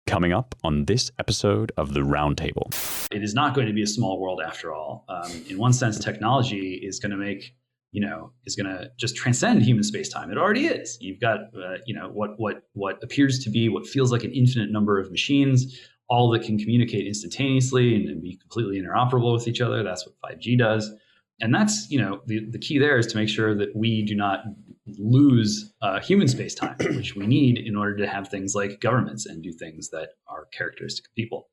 Coming up on this episode of the Roundtable. It is not going to be a small world after all. In one sense, technology is going to make, is going to just transcend human space-time. It already is. You've got, what appears to be what feels like an infinite number of machines, all that can communicate instantaneously and be completely interoperable with each other. That's what 5G does. And that's, the key there is to make sure that we do not lose human space-time, which we need in order to have things like governments and do things that are characteristic of people.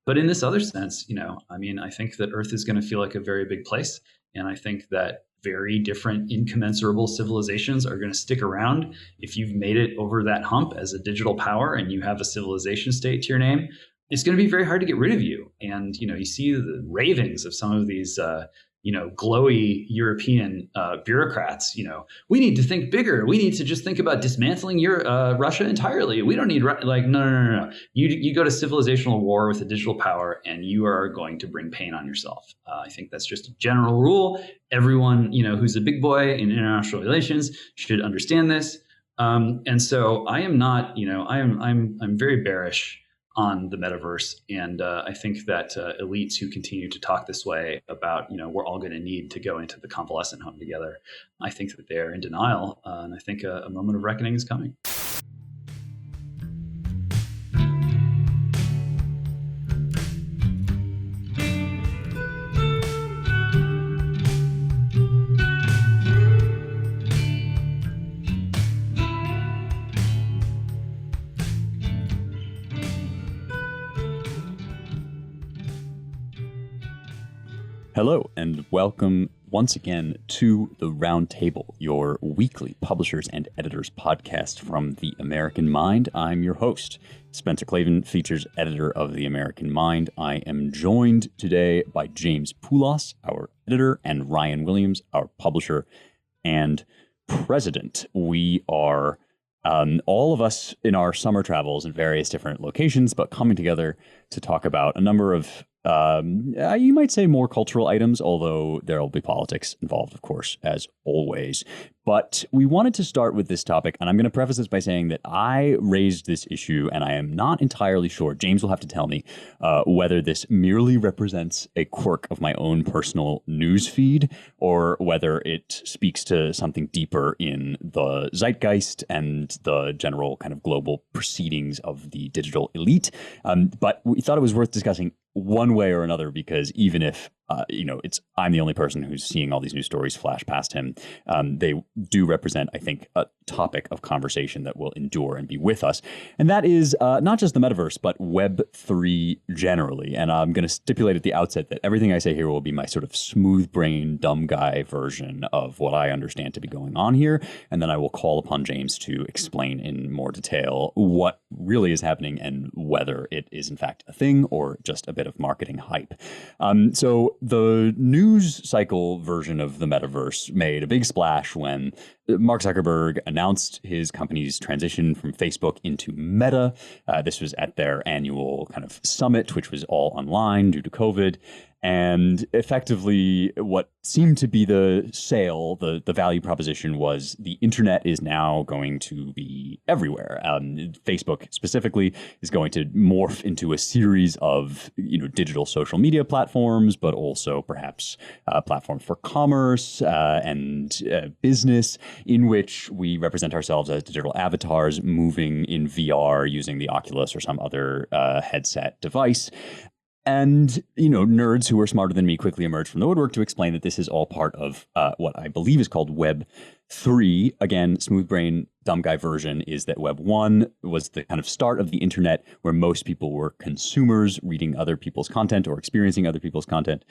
But in this other sense, I think that Earth is going to feel like a very big place. And I think that very different incommensurable civilizations are going to stick around. If you've made it over that hump as a digital power and you have a civilization state to your name, it's going to be very hard to get rid of you. And, you see the ravings of some of these glowy European bureaucrats. We need to think bigger. We need to just think about dismantling Russia entirely. We don't need no. You go to civilizational war with a digital power, and you are going to bring pain on yourself. I think that's just a general rule. Everyone who's a big boy in international relations should understand this. And so I am not. I'm very bearish on the metaverse. And I think that elites who continue to talk this way about, we're all going to need to go into the convalescent home together, I think that they're in denial. And I think a moment of reckoning is coming. Hello, and welcome once again to the Roundtable, your weekly publishers and editors podcast from The American Mind. I'm your host, Spencer Clavin, features editor of The American Mind. I am joined today by James Poulos, our editor, and Ryan Williams, our publisher and president. We are all of us in our summer travels in various different locations, but coming together to talk about a number of you might say more cultural items, although there will be politics involved, of course, as always. But we wanted to start with this topic, and I'm going to preface this by saying that I raised this issue, and I am not entirely sure. James will have to tell me whether this merely represents a quirk of my own personal news feed, or whether it speaks to something deeper in the zeitgeist and the general kind of global proceedings of the digital elite. But we thought it was worth discussing one way or another, because even if I'm the only person who's seeing all these news stories flash past him, they do represent, I think, a topic of conversation that will endure and be with us. And that is not just the metaverse, but Web3 generally. And I'm going to stipulate at the outset that everything I say here will be my sort of smooth brain, dumb guy version of what I understand to be going on here. And then I will call upon James to explain in more detail what really is happening and whether it is in fact a thing or just a bit of marketing hype. So the news cycle version of the metaverse made a big splash when Mark Zuckerberg announced his company's transition from Facebook into Meta. This was at their annual kind of summit, which was all online due to COVID. And effectively, what seemed to be the sale, the value proposition was the internet is now going to be everywhere. Facebook specifically is going to morph into a series of digital social media platforms, but also perhaps platforms for commerce and business, in which we represent ourselves as digital avatars moving in VR using the Oculus or some other headset device. And, nerds who are smarter than me quickly emerged from the woodwork to explain that this is all part of what I believe is called Web3. Again, smooth brain, dumb guy version is that Web 1 was the kind of start of the internet where most people were consumers reading other people's content or experiencing other people's content.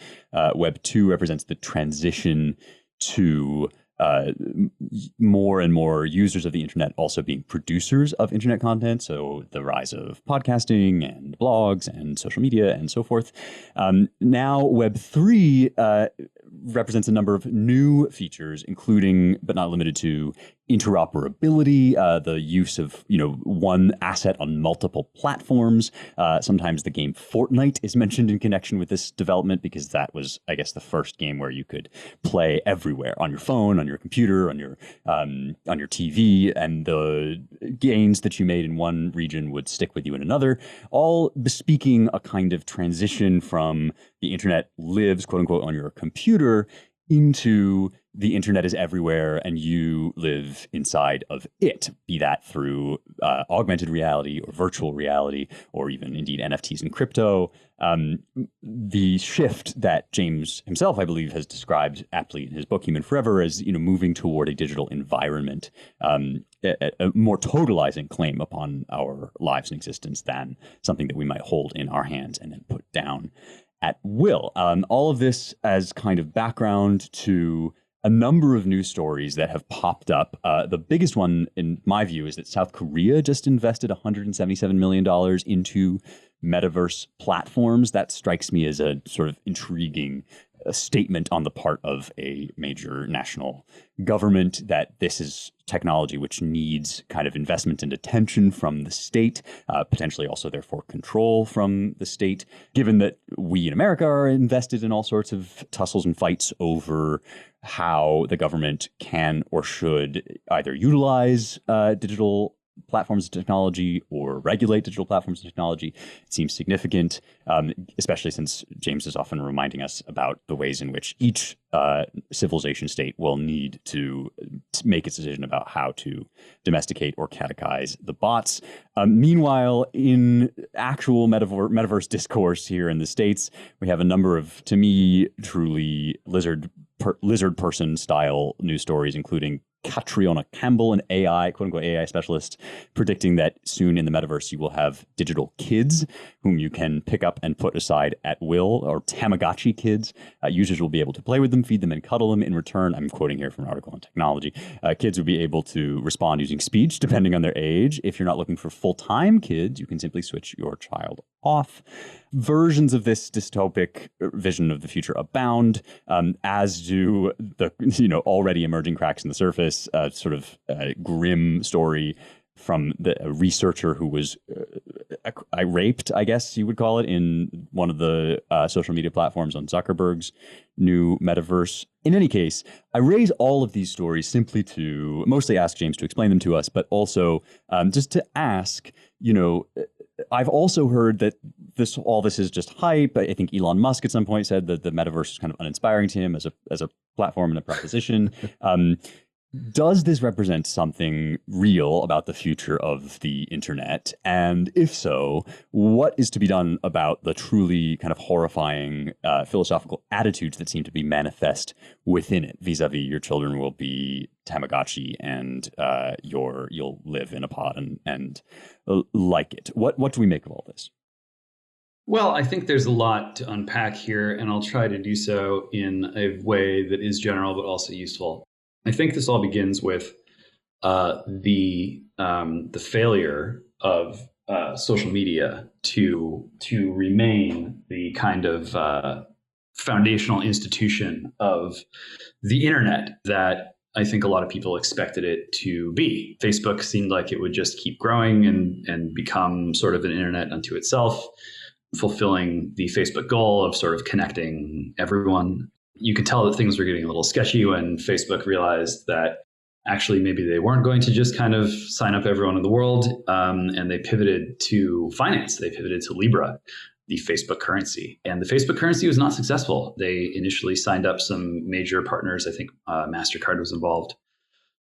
Web 2 represents the transition to more and more users of the internet also being producers of internet content. So the rise of podcasting and blogs and social media and so forth. Now Web3 represents a number of new features, including, but not limited to, interoperability, the use of one asset on multiple platforms. Sometimes the game Fortnite is mentioned in connection with this development because that was, I guess, the first game where you could play everywhere on your phone, on your computer, on your TV, and the gains that you made in one region would stick with you in another, all bespeaking a kind of transition from the internet lives, quote unquote, on your computer into the internet is everywhere and you live inside of it, be that through augmented reality or virtual reality or even indeed NFTs and crypto. The shift that James himself, I believe, has described aptly in his book Human Forever as moving toward a digital environment, a more totalizing claim upon our lives and existence than something that we might hold in our hands and then put down at will. All of this as kind of background to a number of news stories that have popped up. The biggest one, in my view, is that South Korea just invested $177 million into metaverse platforms. That strikes me as a sort of intriguing statement on the part of a major national government that this is technology which needs kind of investment and attention from the state, potentially also therefore control from the state, given that we in America are invested in all sorts of tussles and fights over how the government can or should either utilize digital platforms of technology or regulate digital platforms of technology. It seems significant, especially since James is often reminding us about the ways in which each civilization state will need to make its decision about how to domesticate or catechize the bots. Meanwhile, in actual metaverse discourse here in the States, we have a number of, to me, truly lizard person style news stories, including Catriona Campbell, an AI, quote unquote, AI specialist, predicting that soon in the metaverse you will have digital kids whom you can pick up and put aside at will, or Tamagotchi kids. Users will be able to play with them, feed them, and cuddle them. In return, I'm quoting here from an article on technology, kids will be able to respond using speech depending on their age. If you're not looking for full-time kids, you can simply switch your child off. Versions of this dystopic vision of the future abound, as do the already emerging cracks in the surface. Sort of grim story from the researcher who was raped, I guess you would call it, in one of the social media platforms on Zuckerberg's new metaverse. In any case, I raise all of these stories simply to mostly ask James to explain them to us, but also just to ask, I've also heard that all this is just hype. I think Elon Musk at some point said that the metaverse is kind of uninspiring to him as a platform and a proposition. Does this represent something real about the future of the internet? And if so, what is to be done about the truly kind of horrifying philosophical attitudes that seem to be manifest within it, vis-a-vis your children will be Tamagotchi and you'll live in a pod and like it? What do we make of all this? Well, I think there's a lot to unpack here, and I'll try to do so in a way that is general but also useful. I think this all begins with the failure of social media to remain the kind of foundational institution of the internet that I think a lot of people expected it to be. Facebook seemed like it would just keep growing and become sort of an internet unto itself, fulfilling the Facebook goal of sort of connecting everyone. You could tell that things were getting a little sketchy when Facebook realized that actually maybe they weren't going to just kind of sign up everyone in the world, and they pivoted to finance. They pivoted to Libra, the Facebook currency. And the Facebook currency was not successful. They initially signed up some major partners. I think MasterCard was involved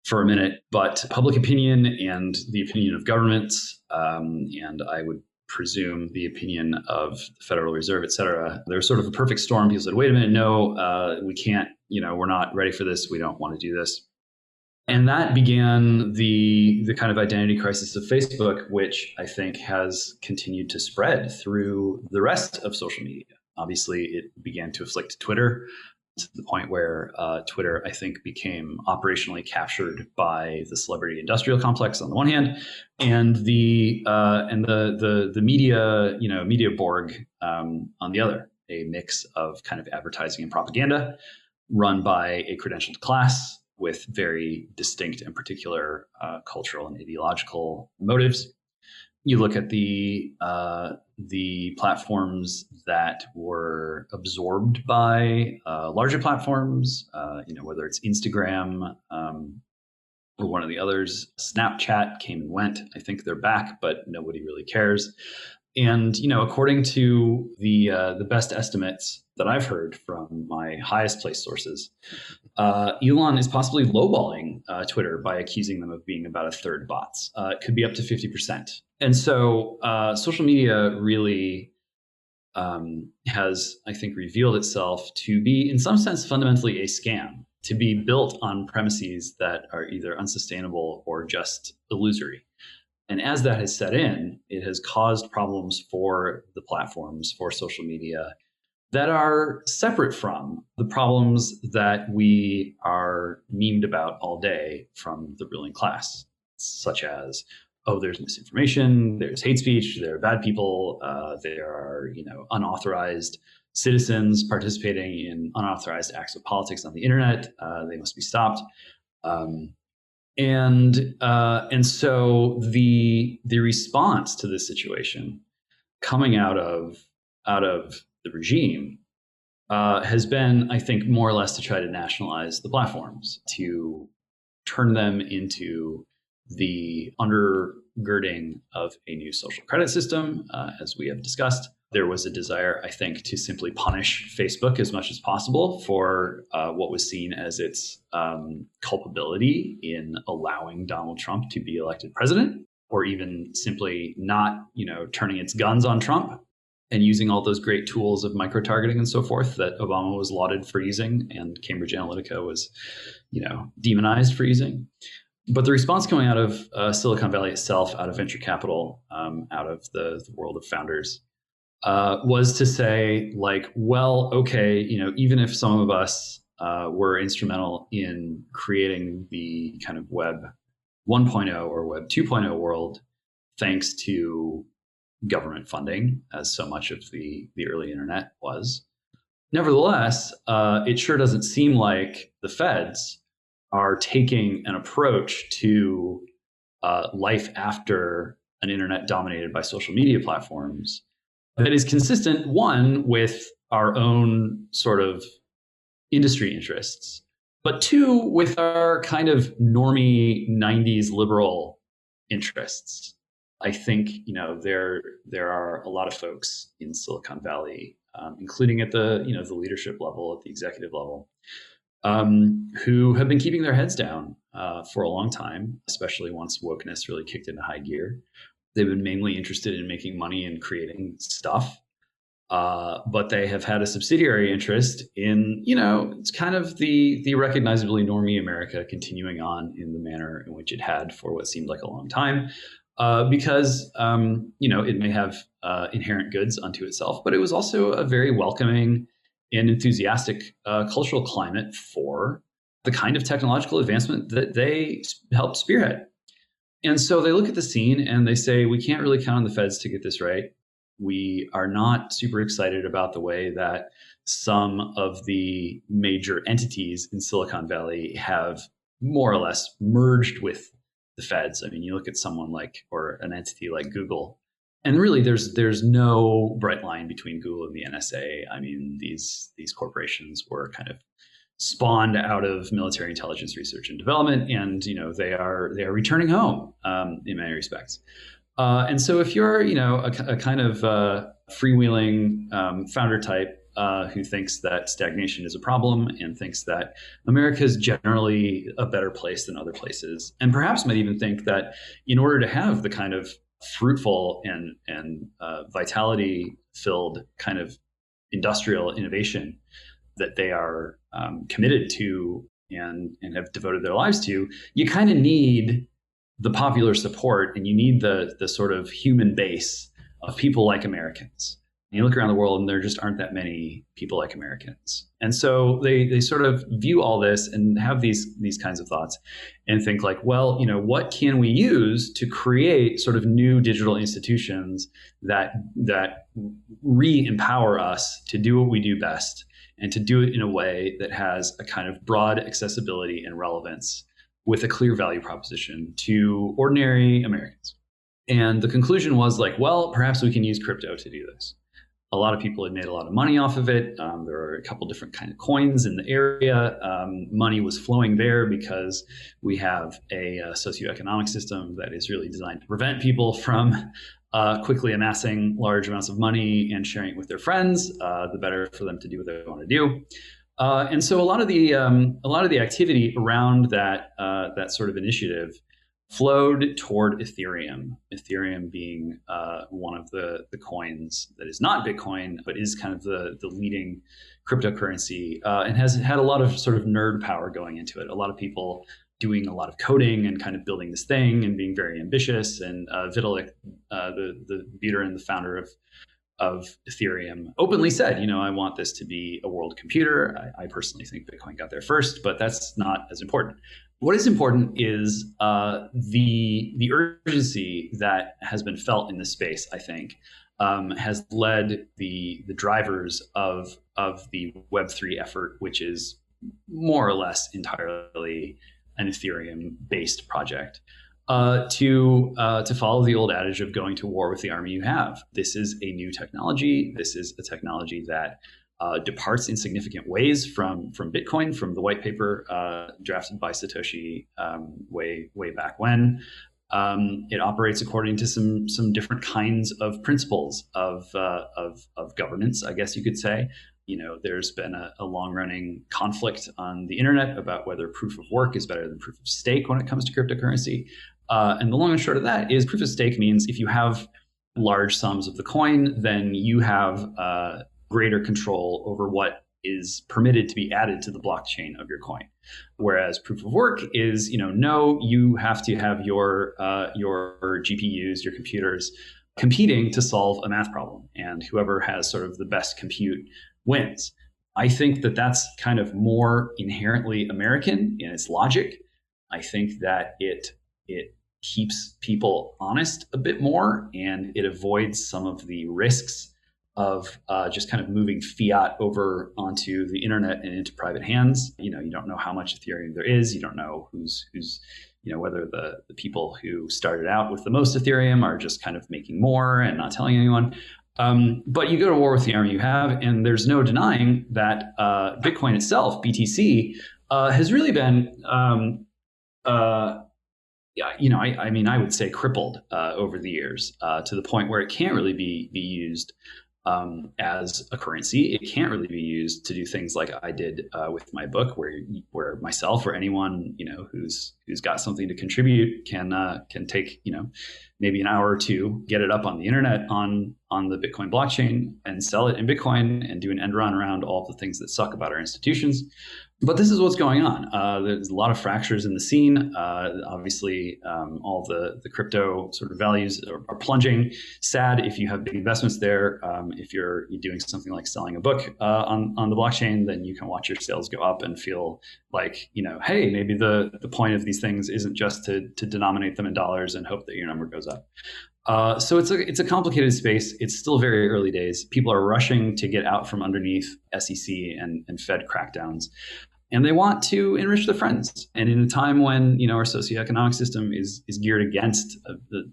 for a minute, but public opinion and the opinion of governments, and I would presume the opinion of the Federal Reserve, et cetera. There was sort of a perfect storm. People said, wait a minute, no, we can't, we're not ready for this. We don't want to do this. And that began the kind of identity crisis of Facebook, which I think has continued to spread through the rest of social media. Obviously, it began to afflict Twitter to the point where Twitter, I think, became operationally captured by the celebrity industrial complex on the one hand, and the media, media Borg on the other, a mix of kind of advertising and propaganda run by a credentialed class, with very distinct and particular cultural and ideological motives. You look at the platforms that were absorbed by larger platforms, whether it's Instagram or one of the others. Snapchat came and went. I think they're back, but nobody really cares. And according to the best estimates that I've heard from my highest placed sources, Elon is possibly lowballing Twitter by accusing them of being about a third bots. It could be up to 50%. And so social media really has, I think, revealed itself to be, in some sense, fundamentally a scam, to be built on premises that are either unsustainable or just illusory. And as that has set in, it has caused problems for the platforms, for social media, that are separate from the problems that we are memed about all day from the ruling class, such as, oh, there's misinformation, there's hate speech, there are bad people, there are unauthorized citizens participating in unauthorized acts of politics on the internet. They must be stopped. And so the response to this situation coming out of the regime has been, I think, more or less to try to nationalize the platforms, to turn them into the undergirding of a new social credit system, as we have discussed. There was a desire, I think, to simply punish Facebook as much as possible for what was seen as its culpability in allowing Donald Trump to be elected president, or even simply not, turning its guns on Trump and using all those great tools of micro-targeting and so forth that Obama was lauded for using and Cambridge Analytica was, demonized for using. But the response coming out of Silicon Valley itself, out of venture capital, out of the world of founders, was to say, like, well, okay, even if some of us were instrumental in creating the kind of Web 1.0 or Web 2.0 world, thanks to government funding, as so much of the early internet was. Nevertheless, it sure doesn't seem like the feds are taking an approach to life after an internet dominated by social media platforms that is consistent, one, with our own sort of industry interests, but two, with our kind of normie 90s liberal interests. I think, there are a lot of folks in Silicon Valley, including at the leadership level, at the executive level, who have been keeping their heads down for a long time, especially once wokeness really kicked into high gear. They've been mainly interested in making money and creating stuff, but they have had a subsidiary interest in, it's kind of the recognizably normie America continuing on in the manner in which it had for what seemed like a long time. Because it may have inherent goods unto itself, but it was also a very welcoming and enthusiastic cultural climate for the kind of technological advancement that they helped spearhead. And so they look at the scene and they say, we can't really count on the feds to get this right. We are not super excited about the way that some of the major entities in Silicon Valley have more or less merged with the feds. I mean, you look at someone like, or an entity like Google, and really there's no bright line between Google and the NSA. I mean, these corporations were kind of spawned out of military intelligence research and development, and they are returning home in many respects. And so if you're a kind of freewheeling founder type who thinks that stagnation is a problem and thinks that America is generally a better place than other places, and perhaps might even think that in order to have the kind of fruitful and vitality filled kind of industrial innovation that they are committed to and have devoted their lives to, you kind of need the popular support, and you need the sort of human base of people like Americans You look around the world and there just aren't that many people like Americans. And so they sort of view all this and have these kinds of thoughts and think like, well, what can we use to create sort of new digital institutions that re-empower us to do what we do best and to do it in a way that has a kind of broad accessibility and relevance with a clear value proposition to ordinary Americans. And the conclusion was like, well, perhaps we can use crypto to do this. A lot of people had made a lot of money off of it. There are a couple different kind of coins in the area. Money was flowing there because we have a socioeconomic system that is really designed to prevent people from quickly amassing large amounts of money and sharing it with their friends. The better for them to do what they want to do. And so a lot of the activity around that sort of initiative flowed toward Ethereum. Ethereum being one of the coins that is not Bitcoin, but is kind of the leading cryptocurrency, and has had a lot of sort of nerd power going into it. A lot of people doing a lot of coding and kind of building this thing and being very ambitious. And Vitalik, the Buterin and the founder of Ethereum, openly said, I want this to be a world computer. I personally think Bitcoin got there first, but that's not as important. What is important is the urgency that has been felt in this space, I think, has led the drivers of the Web3 effort, which is more or less entirely an Ethereum-based project, to follow the old adage of going to war with the army you have. This is a new technology. This is a technology that departs in significant ways from Bitcoin, from the white paper drafted by Satoshi way back when. It operates according to some different kinds of principles of governance, I guess you could say. There's been a long-running conflict on the internet about whether proof of work is better than proof of stake when it comes to cryptocurrency. And the long and short of that is proof of stake means if you have large sums of the coin, then you have greater control over what is permitted to be added to the blockchain of your coin. Whereas proof of work is, no, you have to have your GPUs, your computers, competing to solve a math problem. And whoever has sort of the best compute wins. I think that that's kind of more inherently American in its logic. I think that it keeps people honest a bit more, and it avoids some of the risks of just kind of moving fiat over onto the internet and into private hands. You don't know how much Ethereum there is. You don't know who's whether the people who started out with the most Ethereum are just kind of making more and not telling anyone. But you go to war with the army you have, and there's no denying that Bitcoin itself, BTC, has really been, I would say crippled over the years to the point where it can't really be used as a currency. It can't really be used to do things like I did with my book, where myself or anyone who's got something to contribute can take maybe an hour or two, get it up on the internet on the Bitcoin blockchain and sell it in Bitcoin and do an end run around all the things that suck about our institutions. But this is what's going on. There's a lot of fractures in the scene. Obviously, all the crypto sort of values are plunging. Sad if you have big investments there. If you're doing something like selling a book on the blockchain, then you can watch your sales go up and feel like, hey, maybe the point of these things isn't just to denominate them in dollars and hope that your number goes up. So it's a complicated space. It's still very early days. People are rushing to get out from underneath SEC and Fed crackdowns. And they want to enrich their friends. And in a time when our socioeconomic system is geared against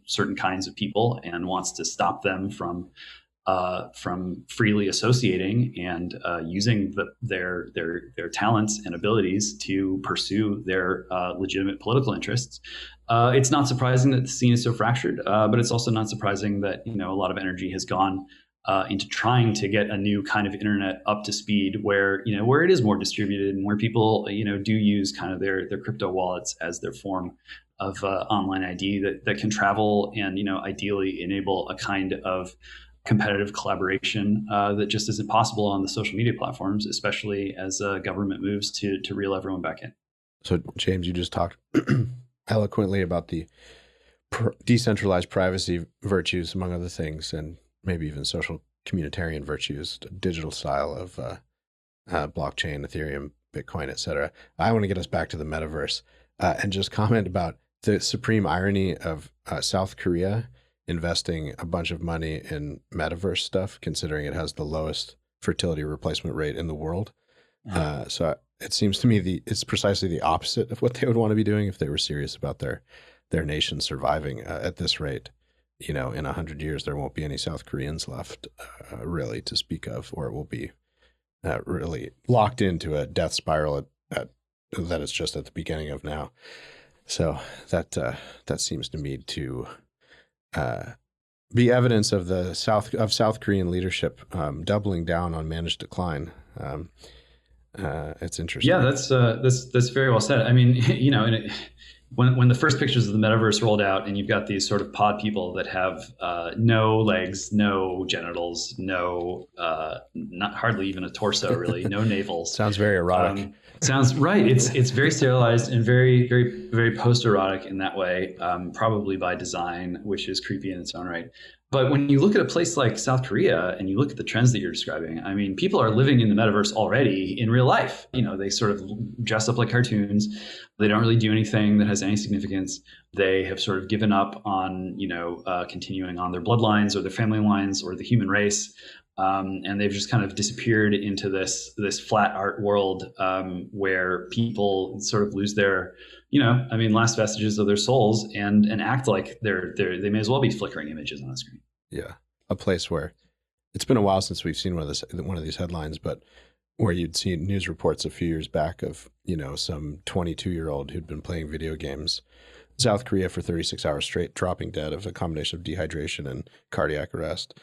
certain kinds of people and wants to stop them from freely associating and using their talents and abilities to pursue their legitimate political interests, it's not surprising that the scene is so fractured. But it's also not surprising that a lot of energy has gone into trying to get a new kind of internet up to speed where it is more distributed and where people do use kind of their crypto wallets as their form of online ID that can travel and ideally enable a kind of competitive collaboration that just isn't possible on the social media platforms, especially as government moves to reel everyone back in. So James, you just talked eloquently about the decentralized privacy virtues, among other things, and maybe even social communitarian virtues, digital style of blockchain, Ethereum, Bitcoin, etc. I want to get us back to the metaverse and just comment about the supreme irony of South Korea investing a bunch of money in metaverse stuff, considering it has the lowest fertility replacement rate in the world. So it seems to me it's precisely the opposite of what they would want to be doing if they were serious about their nation surviving at this rate. In 100 years, there won't be any South Koreans left, really, to speak of, or it will be really locked into a death spiral that it's just at the beginning of now. So that seems to me to be evidence of the South Korean leadership doubling down on managed decline. It's interesting. Yeah, that's very well said. I mean, when the first pictures of the metaverse rolled out, and you've got these sort of pod people that have no legs, no genitals, not hardly even a torso, really, no navels. Sounds very erotic. Sounds right. It's very sterilized and very, very, very post-erotic in that way, probably by design, which is creepy in its own right. But when you look at a place like South Korea and you look at the trends that you're describing, I mean, people are living in the metaverse already in real life. They sort of dress up like cartoons. They don't really do anything that has any significance. They have sort of given up on, continuing on their bloodlines or their family lines or the human race. And they've just kind of disappeared into this flat art world where people sort of lose their, last vestiges of their souls and act like they may as well be flickering images on the screen. Yeah, a place where it's been a while since we've seen one of these headlines, but where you'd see news reports a few years back of some 22-year-old who'd been playing video games, South Korea for 36 hours straight, dropping dead of a combination of dehydration and cardiac arrest.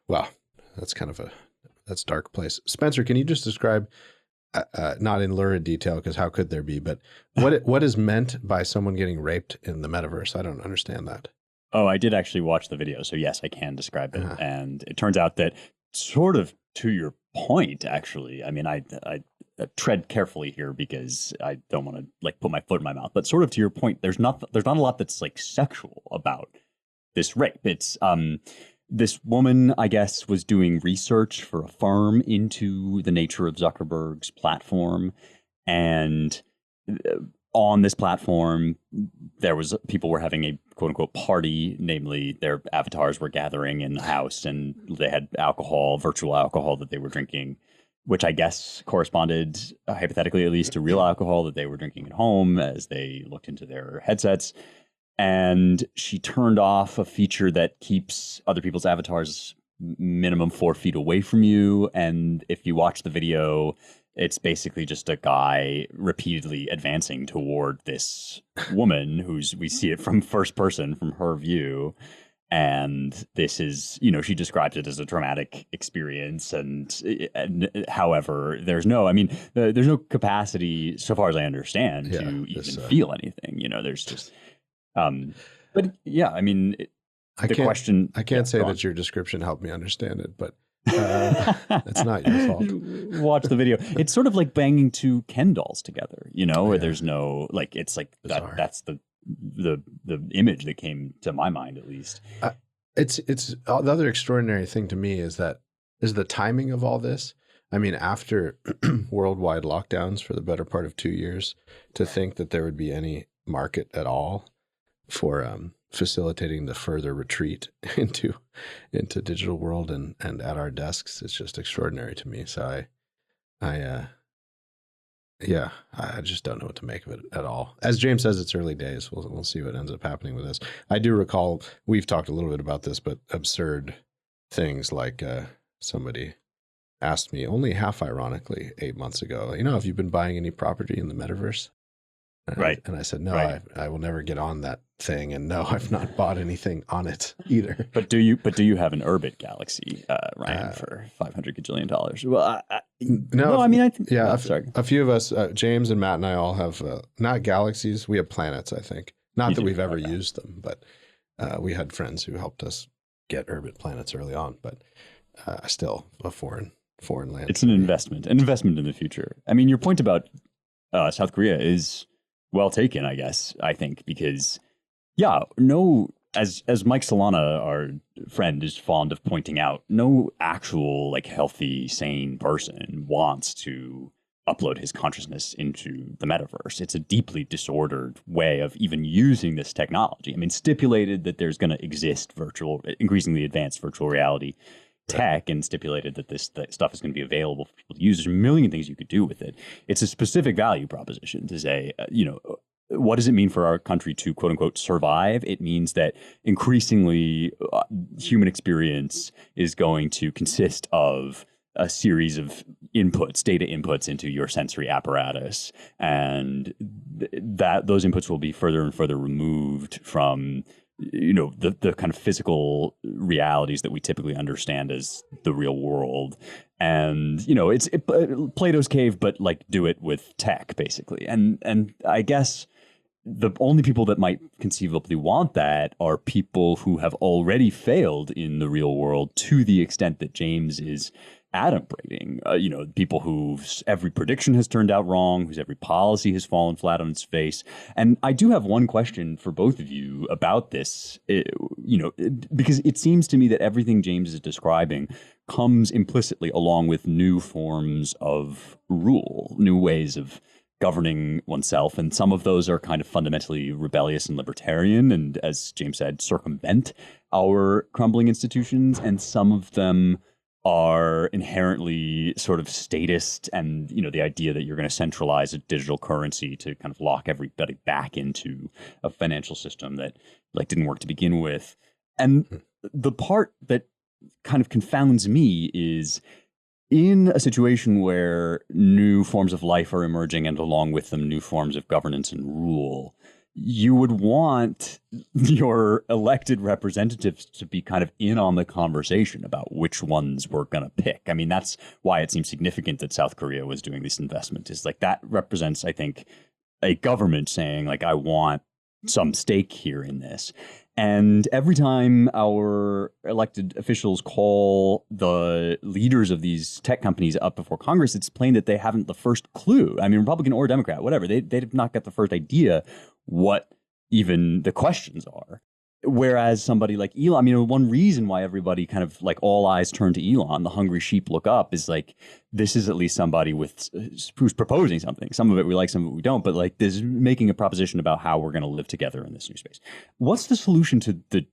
Well, that's that's a dark place. Spencer, can you just describe, not in lurid detail, because how could there be, but what is meant by someone getting raped in the metaverse? I don't understand that. Oh, I did actually watch the video, so yes, I can describe it. And it turns out that, sort of to your point, actually, I mean, I tread carefully here because I don't want to put my foot in my mouth, but sort of to your point, there's not a lot that's sexual about this rape. It's this woman, I guess, was doing research for a firm into the nature of Zuckerberg's platform. And on this platform, people were having a quote unquote party, namely their avatars were gathering in the house and they had virtual alcohol that they were drinking, which I guess corresponded, hypothetically at least, to real alcohol that they were drinking at home as they looked into their headsets. And she turned off a feature that keeps other people's avatars minimum 4 feet away from you. And if you watch the video, it's basically just a guy repeatedly advancing toward this woman we see it from first person, from her view. And this is, she describes it as a traumatic experience. And however, there's no capacity, so far as I understand, to even feel anything. There's just... but yeah, I mean, I can't say that your description helped me understand it, but it's not your fault. Watch the video. It's sort of like banging two Ken dolls together, where there's no, it's like that. That's the image that came to my mind, at least. It's the other extraordinary thing to me is the timing of all this. I mean, after worldwide lockdowns for the better part of 2 years, to think that there would be any market at all for facilitating the further retreat into digital world and at our desks, it's just extraordinary to me. So I just don't know what to make of it at all. As James says, it's early days. We'll see what ends up happening with this. I do recall, we've talked a little bit about this, but absurd things like somebody asked me, only half ironically, 8 months ago, have you been buying any property in the metaverse? Right. And I said, no, right. I will never get on that thing. And no, I've not bought anything on it either. But do you have an Urbit Galaxy, Ryan, for $500 gajillion? Well, a few of us, James and Matt and I all have, not Galaxies. We have planets, I think. Not that we've ever used them, but we had friends who helped us get Urbit planets early on, but still a foreign land. It's an investment in the future. I mean, your point about South Korea is well taken, I guess, I think, because, no as Mike Solana, our friend, is fond of pointing out, no actual like healthy, sane person wants to upload his consciousness into the metaverse. It's a deeply disordered way of even using this technology. I mean, stipulated that there's going to exist increasingly advanced virtual reality tech, and stipulated that this stuff is going to be available for people to use. There's a million things you could do with it. It's a specific value proposition to say, what does it mean for our country to quote unquote survive? It means that increasingly human experience is going to consist of a series of data inputs into your sensory apparatus, and that those inputs will be further and further removed from the kind of physical realities that we typically understand as the real world. And it's Plato's cave, but like do it with tech basically. And I guess the only people that might conceivably want that are people who have already failed in the real world to the extent that James is adumbrating. People whose every prediction has turned out wrong, whose every policy has fallen flat on its face. And I do have one question for both of you about this, because it seems to me that everything James is describing comes implicitly along with new forms of rule, new ways of governing oneself. And some of those are kind of fundamentally rebellious and libertarian, and as James said, circumvent our crumbling institutions. And some of them are inherently sort of statist, and the idea that you're going to centralize a digital currency to kind of lock everybody back into a financial system that like didn't work to begin with. And the part that kind of confounds me is, in a situation where new forms of life are emerging and along with them new forms of governance and rule, you would want your elected representatives to be kind of in on the conversation about which ones we're going to pick. I mean, that's why it seems significant that South Korea was doing this investment, is like that represents, I think, a government saying like, I want some stake here in this. And every time our elected officials call the leaders of these tech companies up before Congress, it's plain that they haven't the first clue. I mean, Republican or Democrat, whatever, they've not got the first idea what even the questions are. Whereas somebody like Elon, I mean, one reason why everybody kind of like all eyes turn to Elon, the hungry sheep look up, is like, this is at least somebody who's proposing something. Some of it we like, some of it we don't, but like this is making a proposition about how we're going to live together in this new space. What's the solution to the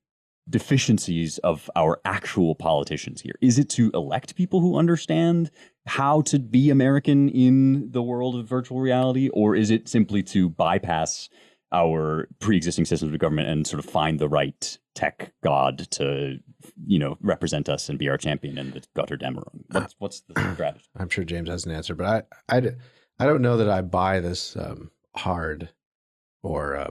deficiencies of our actual politicians here? Is it to elect people who understand how to be American in the world of virtual reality? Or is it simply to bypass our pre-existing systems of government and sort of find the right tech god to, represent us and be our champion in the Götterdämmerung? What's the strategy? I'm sure James has an answer, but I don't know that I buy this hard or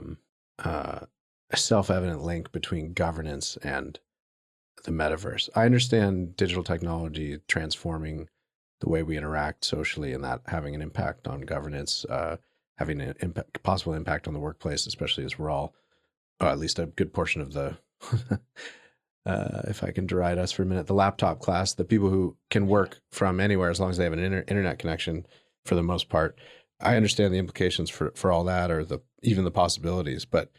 self-evident link between governance and the metaverse. I understand digital technology transforming the way we interact socially, and that having an impact on governance, having an possible impact on the workplace, especially as we're all, at least a good portion of the, if I can deride us for a minute, the laptop class, the people who can work from anywhere as long as they have an internet connection for the most part. I understand the implications for all that, or even the possibilities. But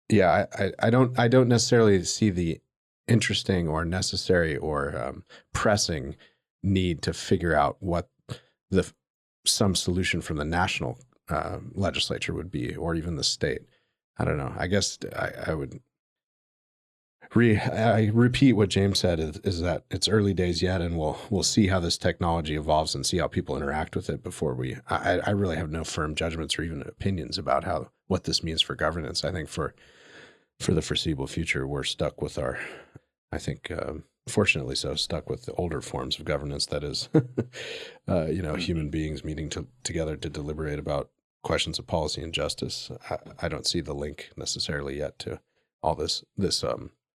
yeah, I don't necessarily see the interesting or necessary or pressing need to figure out what some solution from the national legislature would be, or even the state. I don't know. I guess I would repeat what James said is that it's early days yet, and we'll see how this technology evolves and see how people interact with it before I really have no firm judgments or even opinions about what this means for governance. I think for the foreseeable future, we're stuck with fortunately so, stuck with the older forms of governance, that is, human beings meeting together to deliberate about questions of policy and justice. I don't see the link necessarily yet to all this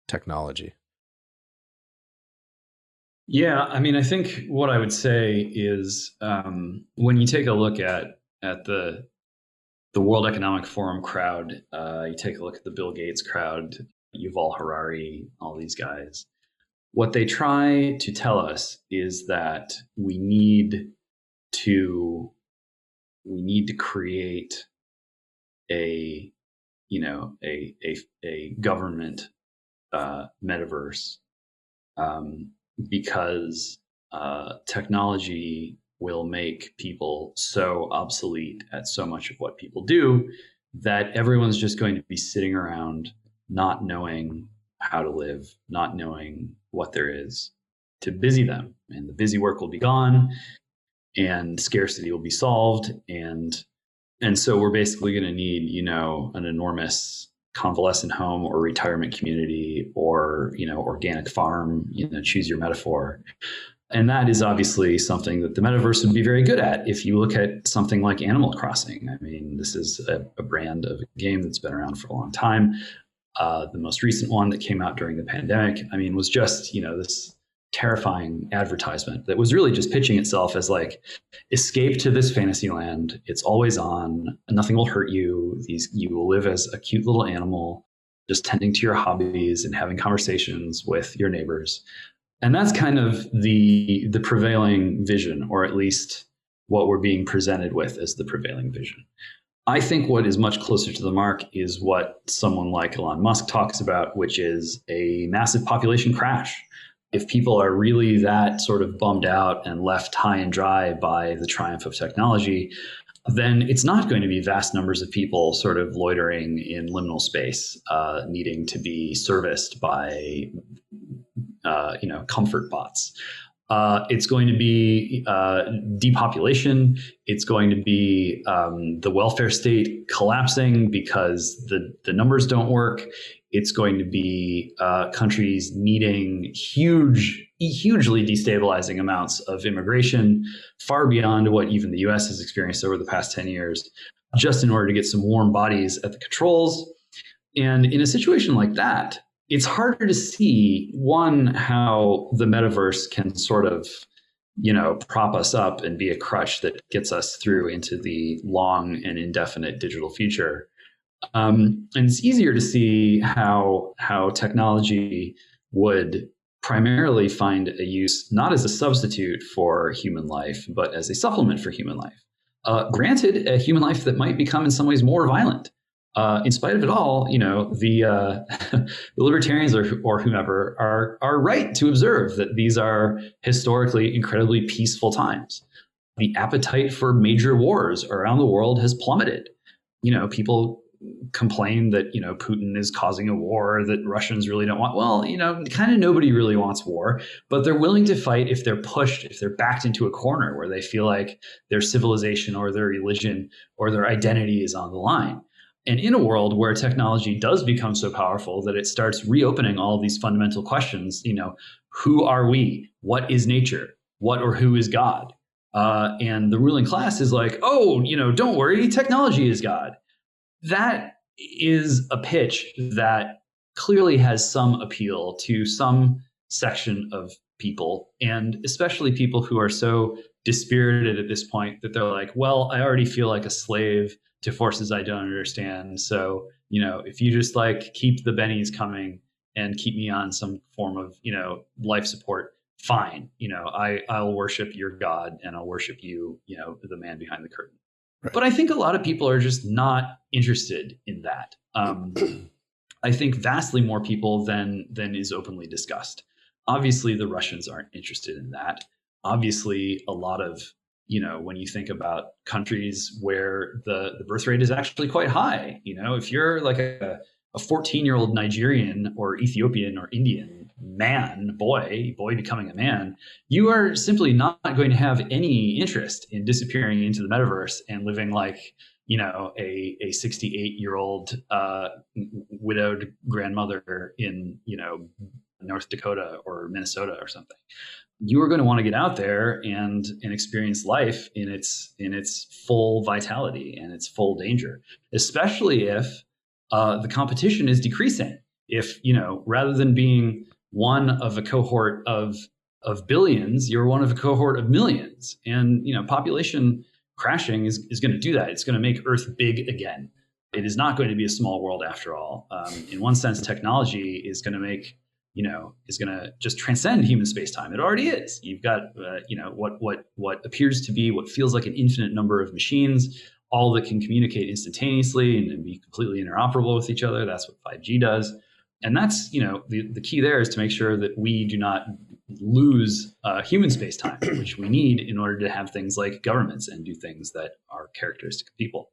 technology. Yeah, I mean, I think what I would say is when you take a look at the World Economic Forum crowd, you take a look at the Bill Gates crowd, Yuval Harari, all these guys. What they try to tell us is that we need to create a a government metaverse, because technology will make people so obsolete at so much of what people do that everyone's just going to be sitting around not knowing how to live, not knowing what there is to busy them. And the busy work will be gone and scarcity will be solved. And so we're basically going to need, an enormous convalescent home or retirement community or, organic farm, choose your metaphor. And that is obviously something that the metaverse would be very good at. If you look at something like Animal Crossing, I mean, this is a brand of a game that's been around for a long time. The most recent one that came out during the pandemic, I mean, was just, this terrifying advertisement that was really just pitching itself as like, escape to this fantasy land. It's always on. Nothing will hurt you. You will live as a cute little animal, just tending to your hobbies and having conversations with your neighbors. And that's kind of the prevailing vision, or at least what we're being presented with as the prevailing vision. I think what is much closer to the mark is what someone like Elon Musk talks about, which is a massive population crash. If people are really that sort of bummed out and left high and dry by the triumph of technology, then it's not going to be vast numbers of people sort of loitering in liminal space, needing to be serviced by comfort bots. It's going to be depopulation. It's going to be the welfare state collapsing because the numbers don't work. It's going to be countries needing hugely destabilizing amounts of immigration, far beyond what even the US has experienced over the past 10 years, just in order to get some warm bodies at the controls. And in a situation like that, it's harder to see, one, how the metaverse can sort of, prop us up and be a crutch that gets us through into the long and indefinite digital future. And it's easier to see how technology would primarily find a use, not as a substitute for human life, but as a supplement for human life. Granted, a human life that might become in some ways more violent. In spite of it all, the libertarians or whomever are right to observe that these are historically incredibly peaceful times. The appetite for major wars around the world has plummeted. People complain that, Putin is causing a war that Russians really don't want. Well, kind of nobody really wants war, but they're willing to fight if they're pushed, if they're backed into a corner where they feel like their civilization or their religion or their identity is on the line. And in a world where technology does become so powerful that it starts reopening all these fundamental questions, who are we? What is nature? What or who is God? And the ruling class is like, oh, don't worry, technology is God. That is a pitch that clearly has some appeal to some section of people, and especially people who are so dispirited at this point that they're like, well, I already feel like a slave to forces I don't understand. So, if you just keep the bennies coming and keep me on some form of, life support, fine. I'll worship your God and I'll worship you, the man behind the curtain. Right. But I think a lot of people are just not interested in that. I think vastly more people than is openly discussed. Obviously, the Russians aren't interested in that. Obviously, a lot of when you think about countries where the birth rate is actually quite high, if you're like a 14-year-old Nigerian or Ethiopian or Indian boy becoming a man, you are simply not going to have any interest in disappearing into the metaverse and living like, a 68-year-old widowed grandmother in, North Dakota or Minnesota or something. You are going to want to get out there and experience life in its full vitality and its full danger, especially if the competition is decreasing. If, rather than being one of a cohort of billions, you're one of a cohort of millions. And, population crashing is going to do that. It's going to make Earth big again. It is not going to be a small world after all. In one sense, technology is going to make is going to just transcend human space-time. It already is. You've got, what appears to be what feels like an infinite number of machines, all that can communicate instantaneously and be completely interoperable with each other. That's what 5G does. And that's, the key there is to make sure that we do not lose human space time, which we need in order to have things like governments and do things that are characteristic of people.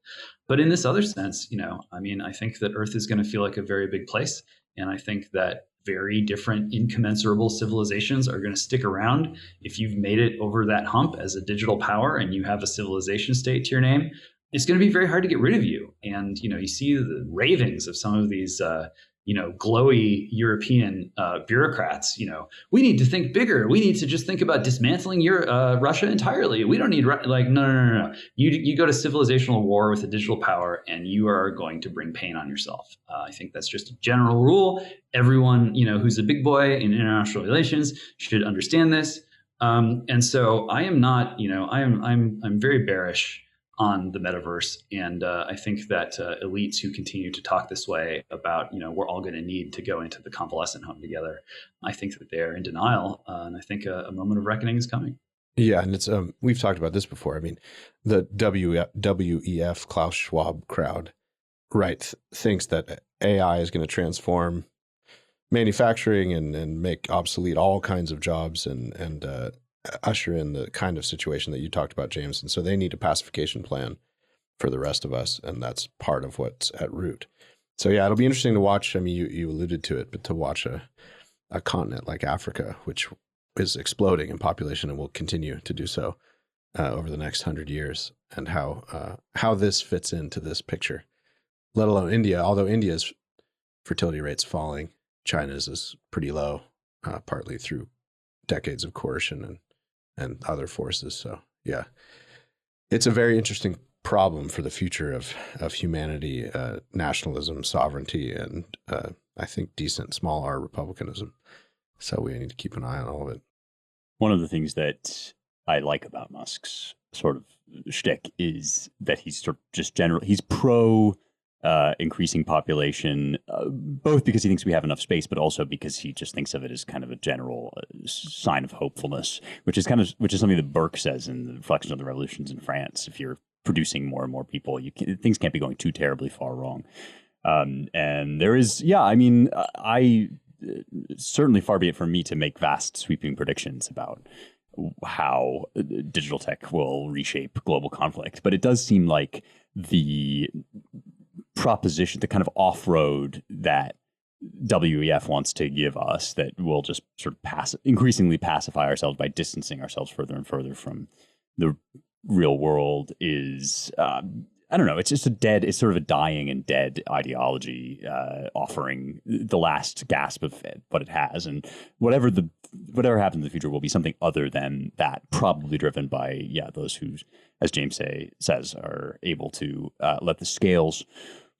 But in this other sense, I think that Earth is going to feel like a very big place. And I think that very different, incommensurable civilizations are going to stick around. If you've made it over that hump as a digital power and you have a civilization state to your name, it's going to be very hard to get rid of you. And, you see the ravings of some of these, glowy European bureaucrats. We need to think bigger. We need to just think about dismantling Russia entirely. We don't need no. You go to civilizational war with a digital power, and you are going to bring pain on yourself. I think that's just a general rule. Everyone who's a big boy in international relations should understand this. And so I am not. I'm very bearish on the metaverse. And I think that elites who continue to talk this way about, we're all going to need to go into the convalescent home together, I think that they're in denial. And I think a moment of reckoning is coming. Yeah. And it's, we've talked about this before. I mean, the WEF Klaus Schwab crowd, right, thinks that AI is going to transform manufacturing and make obsolete all kinds of jobs and usher in the kind of situation that you talked about, James. And so they need a pacification plan for the rest of us. And that's part of what's at root. So yeah, it'll be interesting to watch. I mean, you alluded to it, but to watch a continent like Africa, which is exploding in population and will continue to do so over the next 100 years, and how this fits into this picture, let alone India. Although India's fertility rate's falling, China's is pretty low, partly through decades of coercion and other forces. So yeah, it's a very interesting problem for the future of humanity, nationalism, sovereignty, and I think decent small r republicanism. So we need to keep an eye on all of it. One of the things that I like about Musk's sort of shtick is that he's sort of just he's pro increasing population, both because he thinks we have enough space, but also because he just thinks of it as kind of a general sign of hopefulness, which is something that Burke says in the Reflections of the Revolutions in France. If you're producing more and more people, things can't be going too terribly far wrong. And there is, I certainly far be it from me to make vast sweeping predictions about how digital tech will reshape global conflict, but it does seem like the proposition, the kind of off-road that WEF wants to give us, that we'll just sort of increasingly pacify ourselves by distancing ourselves further and further from the real world, is I don't know. It's just it's sort of a dying and dead ideology, offering the last gasp of what it has, and whatever happens in the future will be something other than that, probably driven by those who, as James says, are able to let the scales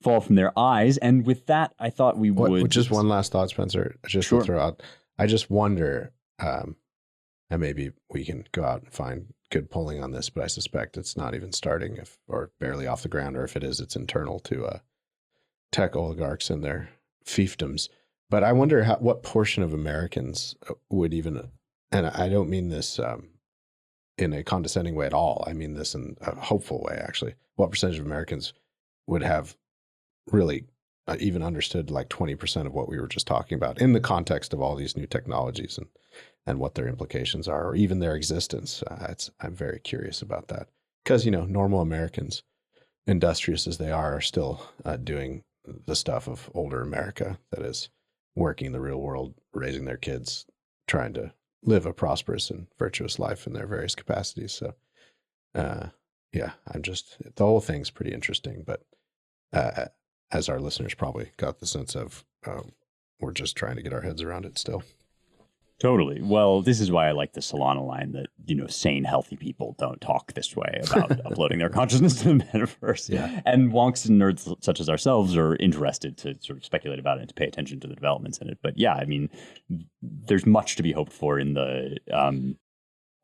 fall from their eyes. And with that, I thought we would just one last thought, Spencer. Just to throw out, I just wonder, and maybe we can go out and find good polling on this, but I suspect it's not even starting, or barely off the ground, or if it is, it's internal to tech oligarchs and their fiefdoms. But I wonder what portion of Americans would even, and I don't mean this in a condescending way at all, I mean this in a hopeful way, actually. What percentage of Americans would have really even understood like 20% of what we were just talking about in the context of all these new technologies and what their implications are, or even their existence? I'm very curious about that, because, normal Americans, industrious as they are still doing the stuff of older America, that is working in the real world, raising their kids, trying to live a prosperous and virtuous life in their various capacities. So, the whole thing's pretty interesting, but as our listeners probably got the sense of, we're just trying to get our heads around it still. Totally. Well, this is why I like the Solana line that, sane, healthy people don't talk this way about uploading their consciousness to the metaverse. Yeah. And wonks and nerds such as ourselves are interested to sort of speculate about it and to pay attention to the developments in it. But yeah, I mean, there's much to be hoped for in the,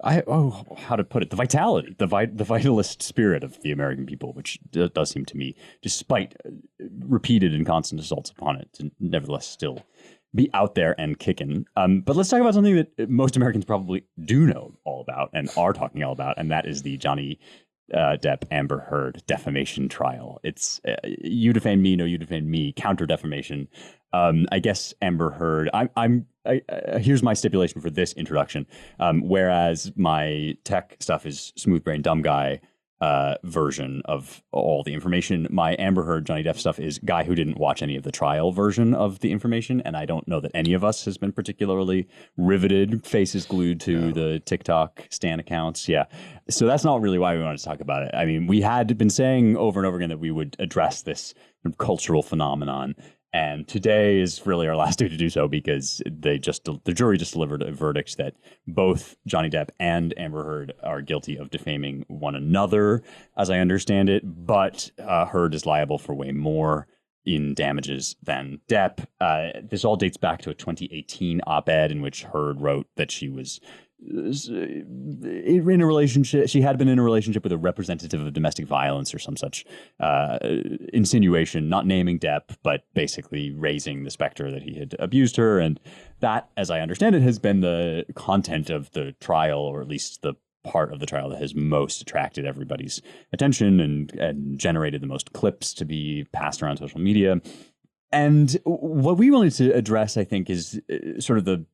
how to put it, the vitality, the vitalist spirit of the American people, which does seem to me, despite repeated and constant assaults upon it, to nevertheless still be out there and kicking. But let's talk about something that most Americans probably do know all about and are talking all about, and that is the Johnny Depp Amber Heard defamation trial. It's you defame me, no, you defame me, counter defamation. I guess Amber Heard. Here's my stipulation for this introduction. Whereas my tech stuff is smooth brain dumb guy version of all the information, my Amber Heard Johnny Depp stuff is guy who didn't watch any of the trial version of the information, and I don't know that any of us has been particularly riveted, faces glued to the TikTok stan accounts. Yeah, so that's not really why we wanted to talk about it. I mean, we had been saying over and over again that we would address this cultural phenomenon. And today is really our last day to do so, because the jury just delivered a verdict that both Johnny Depp and Amber Heard are guilty of defaming one another, as I understand it. But Heard is liable for way more in damages than Depp. This all dates back to a 2018 op-ed in which Heard wrote that she was in a relationship. She had been in a relationship with a representative of domestic violence or some such insinuation, not naming Depp, but basically raising the specter that he had abused her. And that, as I understand it, has been the content of the trial, or at least the part of the trial that has most attracted everybody's attention and generated the most clips to be passed around social media. And what we wanted to address, I think, is sort of the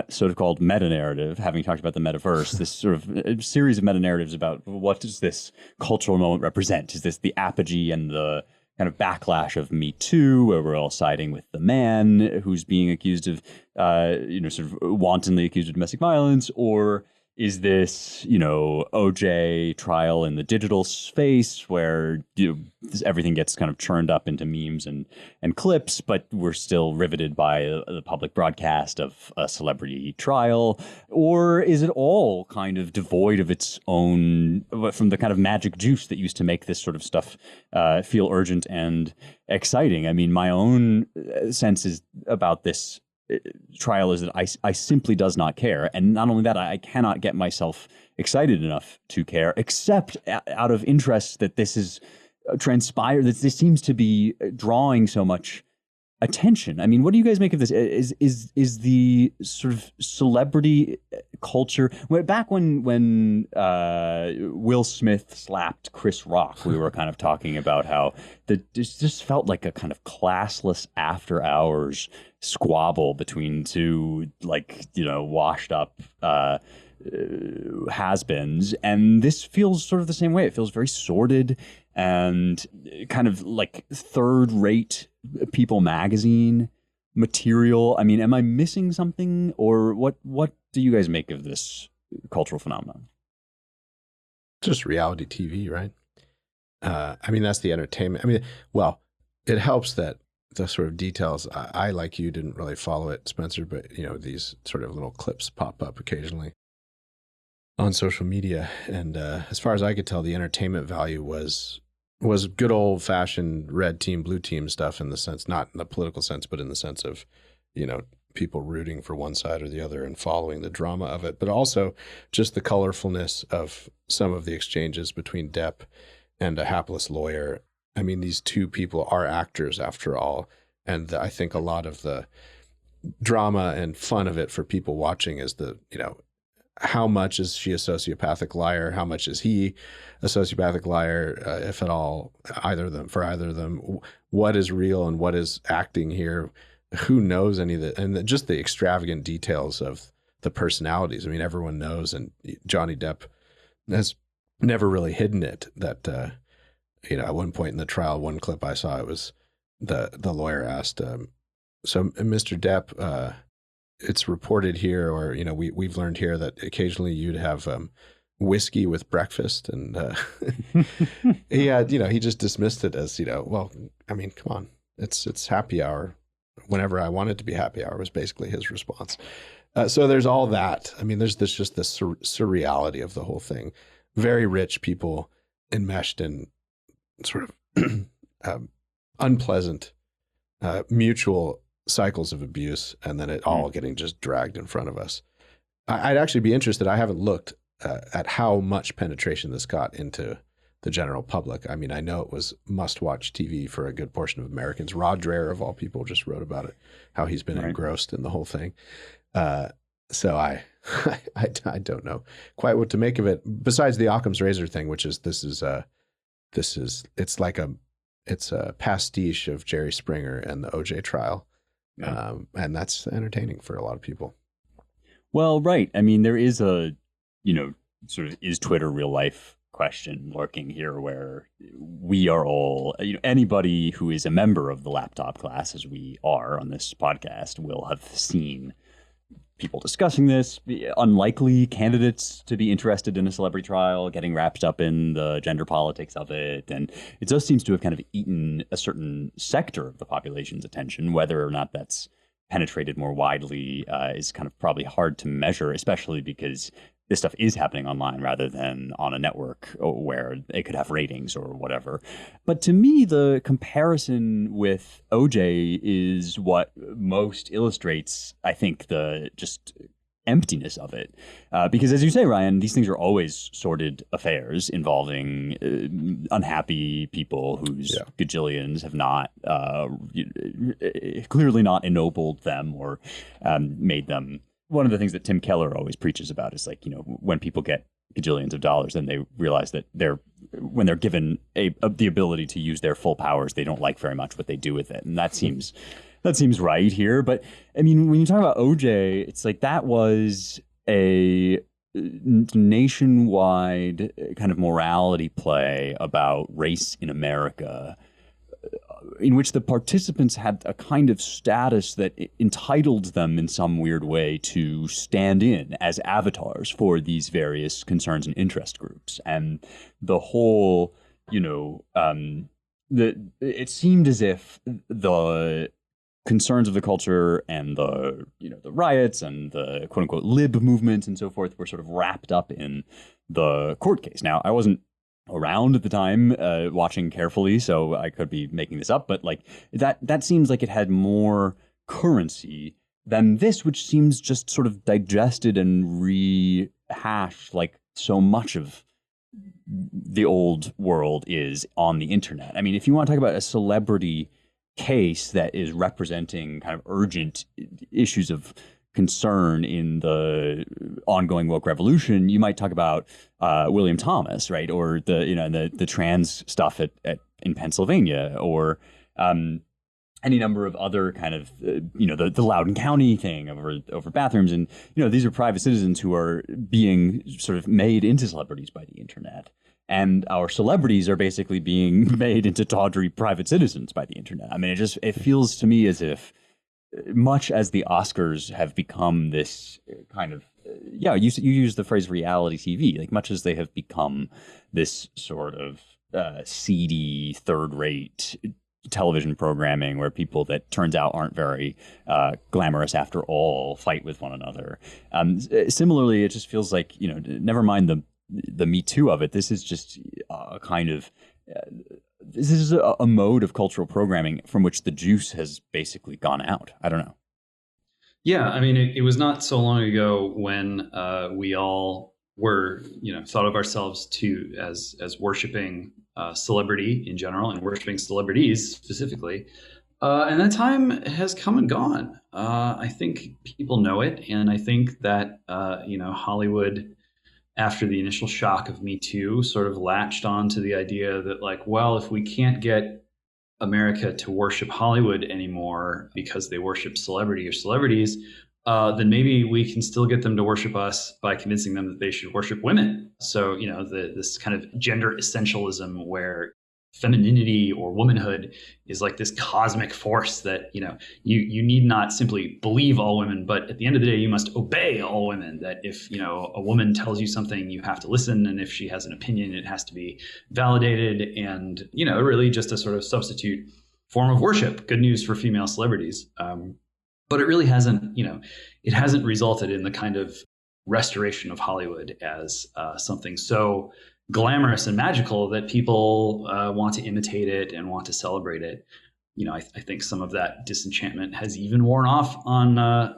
so-called meta-narrative, having talked about the metaverse, this sort of series of meta-narratives about what does this cultural moment represent? Is this the apogee and the kind of backlash of Me Too, where we're all siding with the man who's being accused of, sort of wantonly accused of domestic violence? Or is this, OJ trial in the digital space where everything gets kind of churned up into memes and clips, but we're still riveted by the public broadcast of a celebrity trial? Or is it all kind of devoid of its own, from the kind of magic juice that used to make this sort of stuff feel urgent and exciting? I mean, my own sense is about this trial is that I simply does not care. And not only that, I cannot get myself excited enough to care, except out of interest that this is transpired, that this seems to be drawing so much attention. I mean, what do you guys make of this? Is the sort of celebrity culture, back when Will Smith slapped Chris Rock, we were kind of talking about how it just felt like a kind of classless after hours squabble between two, washed up has-beens. And this feels sort of the same way. It feels very sordid and kind of like third-rate People magazine material. I mean, am I missing something, or what do you guys make of this cultural phenomenon? Just reality TV, right? I mean, that's the entertainment. I mean, well, it helps that the sort of details, I like you, didn't really follow it, Spencer, but, these sort of little clips pop up occasionally on social media. And as far as I could tell, the entertainment value was good old fashioned red team, blue team stuff, in the sense, not in the political sense, but in the sense of, people rooting for one side or the other and following the drama of it, but also just the colorfulness of some of the exchanges between Depp and a hapless lawyer. I mean, these two people are actors after all. And I think a lot of the drama and fun of it for people watching is how much is she a sociopathic liar? How much is he a sociopathic liar, if at all, either of them? What is real and what is acting here? Who knows any of that? And just the extravagant details of the personalities. I mean, everyone knows, and Johnny Depp has never really hidden it, that, at one point in the trial, one clip I saw, it was the lawyer asked, so Mr. Depp, it's reported here, or, we've learned here that occasionally you'd have whiskey with breakfast. And he just dismissed it as, well, I mean, come on, it's happy hour. Whenever I want it to be happy hour was basically his response. So there's all that. I mean, there's just the surreality of the whole thing. Very rich people enmeshed in sort of unpleasant mutual cycles of abuse, and then it all getting just dragged in front of us. I'd actually be interested. I haven't looked at how much penetration this got into the general public. I mean, I know it was must-watch TV for a good portion of Americans. Rod Dreher, of all people, just wrote about it, how he's been engrossed in the whole thing. So I don't know quite what to make of it. Besides the Occam's razor thing, which is it's a pastiche of Jerry Springer and the OJ trial, and that's entertaining for a lot of people. Well, right. I mean, there is a, sort of is Twitter real life question lurking here where we are all, anybody who is a member of the laptop class, as we are on this podcast, will have seen people discussing this, unlikely candidates to be interested in a celebrity trial, getting wrapped up in the gender politics of it. And it just seems to have kind of eaten a certain sector of the population's attention. Whether or not that's penetrated more widely is kind of probably hard to measure, especially because this stuff is happening online rather than on a network where it could have ratings or whatever. But to me, the comparison with OJ is what most illustrates, I think, the just emptiness of it. Because as you say, Ryan, these things are always sordid affairs involving unhappy people whose gajillions have not, clearly not ennobled them or made them. One of the things that Tim Keller always preaches about is like, when people get gajillions of dollars, then they realize that when they're given the ability to use their full powers, they don't like very much what they do with it. And that seems right here. But I mean, when you talk about OJ, it's like that was a nationwide kind of morality play about race in America, in which the participants had a kind of status that entitled them in some weird way to stand in as avatars for these various concerns and interest groups. And the whole, it seemed as if the concerns of the culture and the riots and the quote unquote lib movements and so forth were sort of wrapped up in the court case. Now, I wasn't around at the time watching carefully, so I could be making this up, but like that seems like it had more currency than this, which seems just sort of digested and rehashed like so much of the old world is on the internet. I mean, if you want to talk about a celebrity case that is representing kind of urgent issues of concern in the ongoing woke revolution, you might talk about William Thomas, right, or the trans stuff in Pennsylvania, or any number of other kind of the Loudoun County thing over bathrooms, and these are private citizens who are being sort of made into celebrities by the internet. And our celebrities are basically being made into tawdry private citizens by the internet. I mean, it feels to me as if, much as the Oscars have become this kind of, you use the phrase reality TV, like much as they have become this sort of seedy, third-rate television programming where people that turns out aren't very glamorous after all fight with one another. Similarly, it just feels like, never mind the Me Too of it, this is just a kind of this is a mode of cultural programming from which the juice has basically gone out. I don't know. Yeah, I mean, it was not so long ago when we all were, thought of ourselves as worshiping celebrity in general and worshiping celebrities specifically. And that time has come and gone. I think people know it, and I think that Hollywood, after the initial shock of Me Too, sort of latched on to the idea that, like, well, if we can't get America to worship Hollywood anymore because they worship celebrity or celebrities, then maybe we can still get them to worship us by convincing them that they should worship women. So, this kind of gender essentialism where femininity or womanhood is like this cosmic force that, you need not simply believe all women, but at the end of the day, you must obey all women. That if, a woman tells you something, you have to listen. And if she has an opinion, it has to be validated. And, really just a sort of substitute form of worship. Good news for female celebrities. But it really hasn't, it hasn't resulted in the kind of restoration of Hollywood as something so glamorous and magical that people want to imitate it and want to celebrate it. I think some of that disenchantment has even worn off on the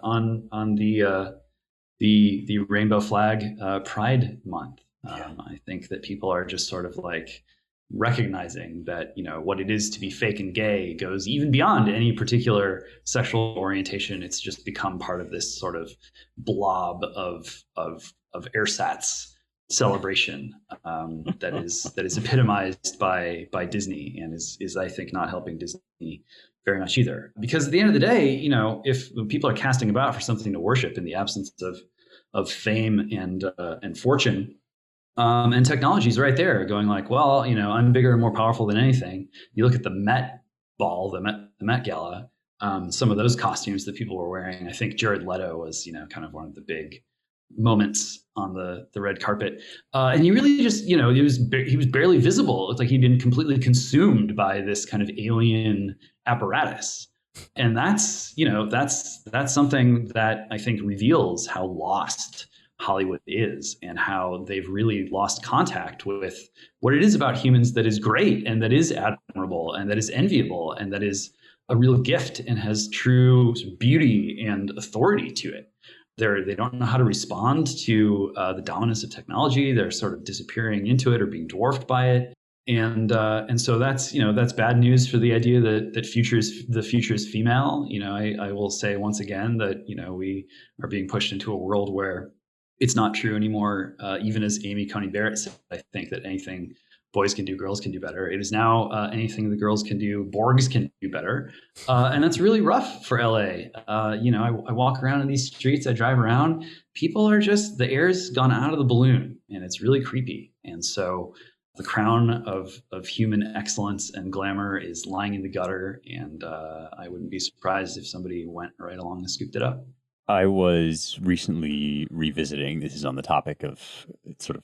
Rainbow Flag Pride Month. I think that people are just sort of like, recognizing that, what it is to be fake and gay goes even beyond any particular sexual orientation. It's just become part of this sort of blob of ersatz celebration that is epitomized by Disney, and is I think not helping Disney very much either. Because at the end of the day, if people are casting about for something to worship in the absence of fame and fortune, and technology's right there going like, well, I'm bigger and more powerful than anything. You look at the Met Ball, the Met Gala, some of those costumes that people were wearing. I think Jared Leto was, kind of one of the big moments on the red carpet. And you really just, he was barely visible. It's like he'd been completely consumed by this kind of alien apparatus. And that's something that I think reveals how lost Hollywood is, and how they've really lost contact with what it is about humans that is great and that is admirable and that is enviable and that is a real gift and has true beauty and authority to it. They don't know how to respond to the dominance of technology. They're sort of disappearing into it or being dwarfed by it. And so that's bad news for the idea that the future is female. I will say once again that we are being pushed into a world where it's not true anymore. Even as Amy Coney Barrett said, I think that anything boys can do, girls can do better. It is now anything the girls can do, Borgs can do better. And that's really rough for LA. I walk around in these streets, I drive around, people are just, the air's gone out of the balloon, and it's really creepy. And so the crown of human excellence and glamour is lying in the gutter. And I wouldn't be surprised if somebody went right along and scooped it up. I was recently revisiting, this is on the topic of sort of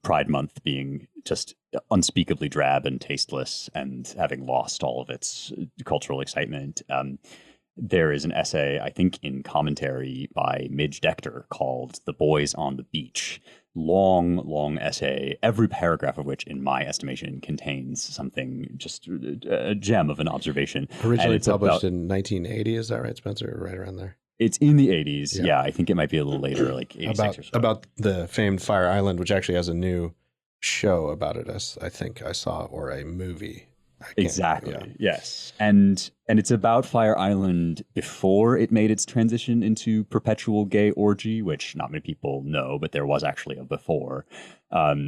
Pride Month being just unspeakably drab and tasteless and having lost all of its cultural excitement. There is an essay, I think in commentary by Midge Decter, called The Boys on the Beach. Long essay, every paragraph of which, in my estimation, contains something, just a gem of an observation. Originally published in 1980, is that right, Spencer? Right around there. It's in the 80s. Yeah, I think it might be a little later, like 86 or so. About the famed Fire Island, which actually has a new show about it, as I think I saw, or a movie. Exactly. Yeah. Yes. And it's about Fire Island before it made its transition into perpetual gay orgy, which not many people know, but there was actually a before,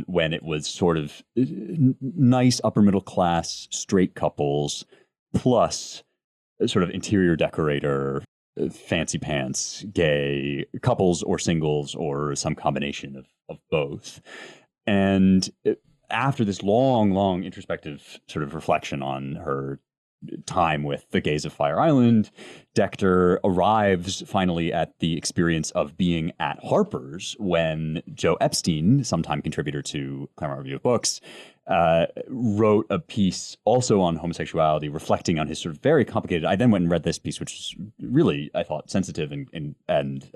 when it was sort of nice upper middle class straight couples plus sort of interior decorator, fancy pants, gay couples or singles or some combination of both. And after this long introspective sort of reflection on her time with the gays of Fire Island, Decter arrives finally at the experience of being at Harper's when Joe Epstein, sometime contributor to Claremont Review of Books, wrote a piece also on homosexuality, reflecting on his sort of very complicated. I then went and read this piece, which is really, I thought, sensitive and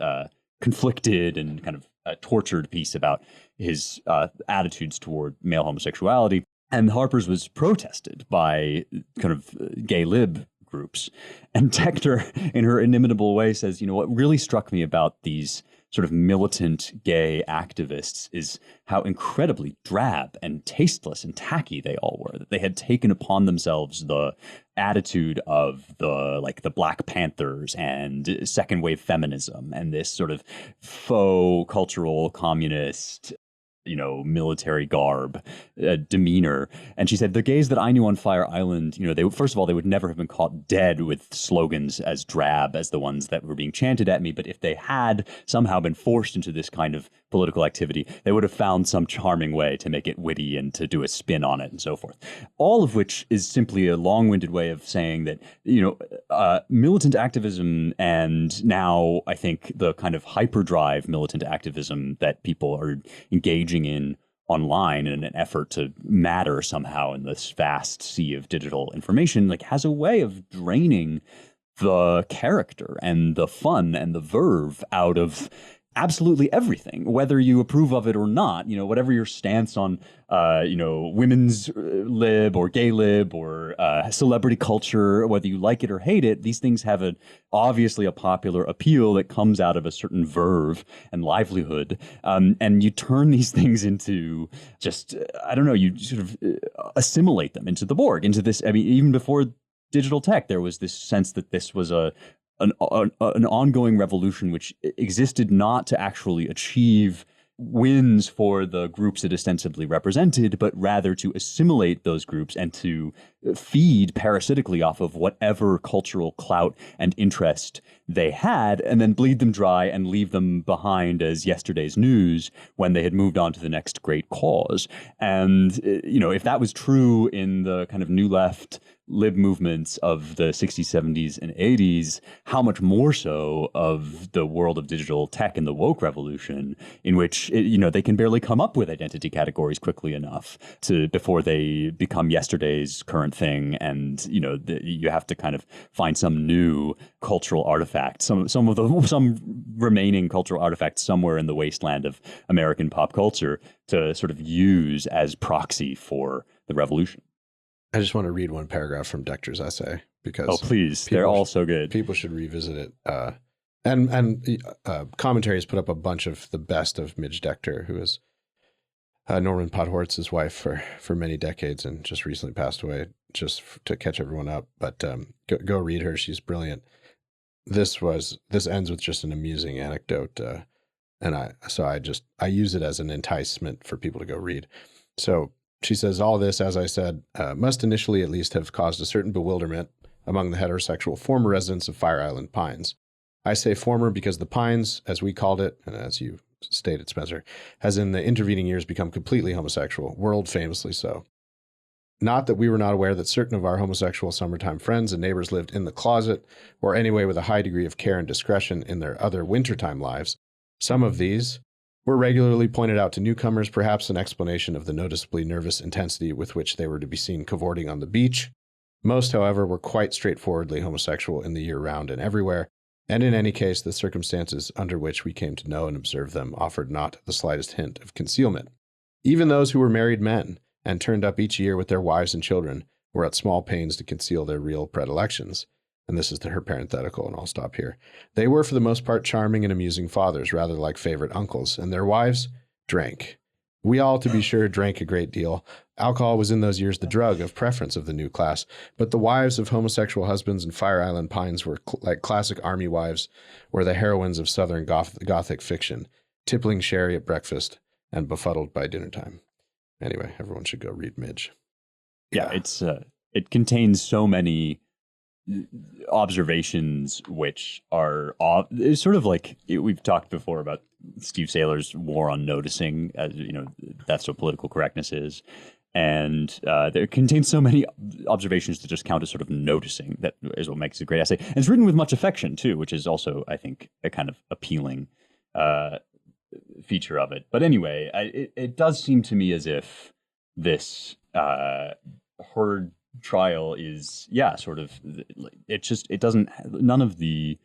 conflicted and kind of tortured piece about his attitudes toward male homosexuality. And Harper's was protested by kind of gay lib groups. And Decter, in her inimitable way, says, what really struck me about these sort of militant gay activists is how incredibly drab and tasteless and tacky they all were, that they had taken upon themselves the attitude of the Black Panthers and second wave feminism and this sort of faux cultural communist military garb, demeanor. And she said, the gays that I knew on Fire Island, they first of all, they would never have been caught dead with slogans as drab as the ones that were being chanted at me. But if they had somehow been forced into this kind of political activity, they would have found some charming way to make it witty and to do a spin on it and so forth. All of which is simply a long-winded way of saying that, militant activism, and now I think the kind of hyperdrive militant activism that people are engaging in online in an effort to matter somehow in this vast sea of digital information, has a way of draining the character and the fun and the verve out of absolutely everything, whether you approve of it or not. Whatever your stance on women's lib or gay lib or celebrity culture, whether you like it or hate it, these things have obviously a popular appeal that comes out of a certain verve and livelihood. And you turn these things into just, I don't know, you sort of assimilate them into the Borg, into this. I mean, even before digital tech, there was this sense that this was an ongoing revolution which existed not to actually achieve wins for the groups it ostensibly represented, but rather to assimilate those groups and to feed parasitically off of whatever cultural clout and interest they had, and then bleed them dry and leave them behind as yesterday's news when they had moved on to the next great cause. And, if that was true in the kind of new left lib movements of the 60s, 70s, and 80s, how much more so of the world of digital tech and the woke revolution, in which, they can barely come up with identity categories quickly enough before they become yesterday's current thing. And, you have to kind of find some new cultural artifact, some remaining cultural artifact somewhere in the wasteland of American pop culture to sort of use as proxy for the revolution. I just want to read one paragraph from Dechter's essay because please, they're all so good. People should revisit it. And Commentaries put up a bunch of the best of Midge Dechter, who is Norman Podhoretz's wife for many decades and just recently passed away, just to catch everyone up. But go read her; she's brilliant. This ends with just an amusing anecdote, and I use it as an enticement for people to go read. So. She says, all this, as I said, must initially at least have caused a certain bewilderment among the heterosexual former residents of Fire Island Pines. I say former because the Pines, as we called it, and as you stated, Spencer, has in the intervening years become completely homosexual, world famously so. Not that we were not aware that certain of our homosexual summertime friends and neighbors lived in the closet, or anyway with a high degree of care and discretion in their other wintertime lives. Some of these were regularly pointed out to newcomers, perhaps an explanation of the noticeably nervous intensity with which they were to be seen cavorting on the beach. Most, however, were quite straightforwardly homosexual in the year round and everywhere, and in any case, the circumstances under which we came to know and observe them offered not the slightest hint of concealment. Even those who were married men, and turned up each year with their wives and children, were at small pains to conceal their real predilections. And this is her parenthetical, and I'll stop here. They were, for the most part, charming and amusing fathers, rather like favorite uncles, and their wives drank. We all, to be sure, drank a great deal. Alcohol was in those years the drug of preference of the new class, but the wives of homosexual husbands in Fire Island Pines were like classic army wives, or the heroines of Southern Gothic fiction, tippling sherry at breakfast and befuddled by dinner time. Anyway, everyone should go read Midge. Yeah, it contains so many observations which are it's sort of like we've talked before about Steve Saylor's war on noticing, as that's what political correctness is, and it contains so many observations that just count as sort of noticing. That is what makes it a great essay, and it's written with much affection too, which is also, I think, a kind of appealing feature of it. But anyway, it does seem to me as if this Herd trial is sort of, it doesn't, none of the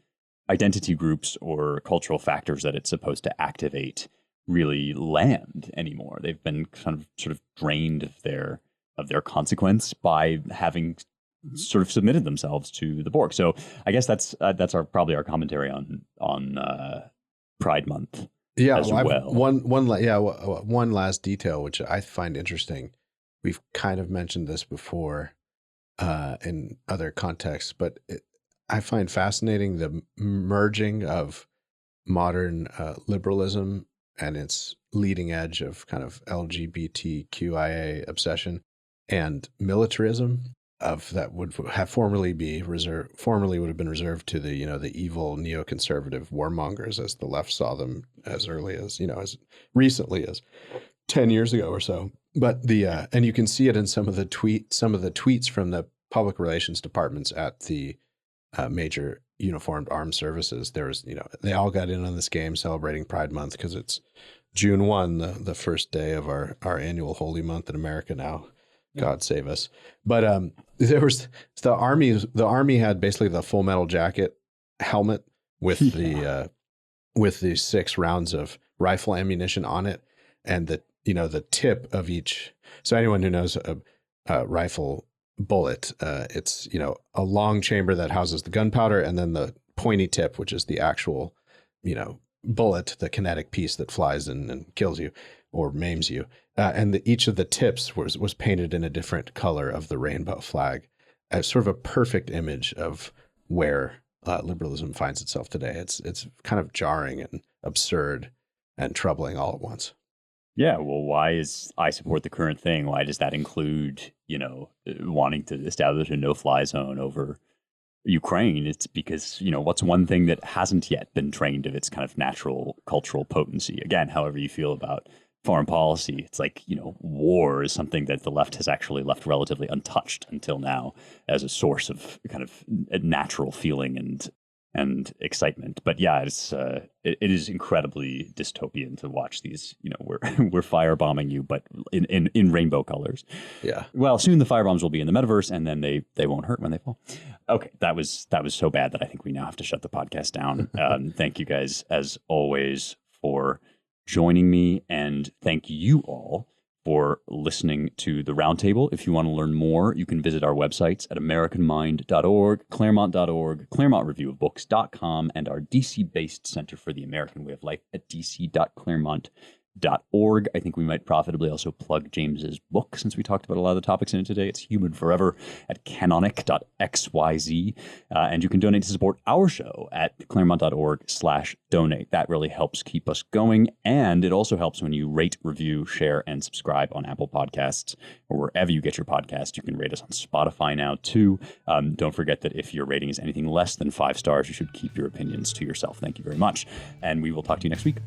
identity groups or cultural factors that it's supposed to activate really land anymore. They've been kind of sort of drained of their consequence by having sort of submitted themselves to the Borg. So I guess that's probably our commentary on Pride Month. One last detail which I find interesting. We've kind of mentioned this before in other contexts, but I find fascinating the merging of modern liberalism and its leading edge of kind of LGBTQIA obsession and militarism that would have formerly would have been reserved to the the evil neoconservative warmongers, as the left saw them as early as as recently as 10 years ago or so. But and you can see it in some of the tweets from the public relations departments at the major uniformed armed services. There was, they all got in on this game celebrating Pride Month because it's June 1, the first day of our annual holy month in America now. God save us. But there was the army had basically the Full Metal Jacket helmet with the with these 6 rounds of rifle ammunition on it, and the tip of each. So anyone who knows a rifle bullet, it's a long chamber that houses the gunpowder, and then the pointy tip, which is the actual bullet, the kinetic piece that flies and kills you or maims you. And each of the tips was painted in a different color of the rainbow flag, as sort of a perfect image of where liberalism finds itself today. It's kind of jarring and absurd and troubling all at once. Yeah, well, why is I support the current thing? Why does that include, wanting to establish a no-fly zone over Ukraine? It's because, what's one thing that hasn't yet been trained of its kind of natural cultural potency? Again, however you feel about foreign policy, it's like, war is something that the left has actually left relatively untouched until now as a source of kind of natural feeling and excitement. But yeah, it is incredibly dystopian to watch these. We're firebombing you, but in rainbow colors. Yeah. Well, soon the firebombs will be in the metaverse, and then they won't hurt when they fall. Okay, that was so bad that I think we now have to shut the podcast down. Thank you guys as always for joining me, and thank you all for listening to the Roundtable. If you want to learn more, you can visit our websites at AmericanMind.org, Claremont.org, ClaremontReviewOfBooks.com, and our DC-based Center for the American Way of Life at dc.claremont.org. I think we might profitably also plug James's book, since we talked about a lot of the topics in it today. It's Human Forever at canonic.xyz. And you can donate to support our show at claremont.org/donate. That really helps keep us going. And it also helps when you rate, review, share, and subscribe on Apple Podcasts or wherever you get your podcast. You can rate us on Spotify now, too. Don't forget that if your rating is anything less than 5 stars, you should keep your opinions to yourself. Thank you very much. And we will talk to you next week.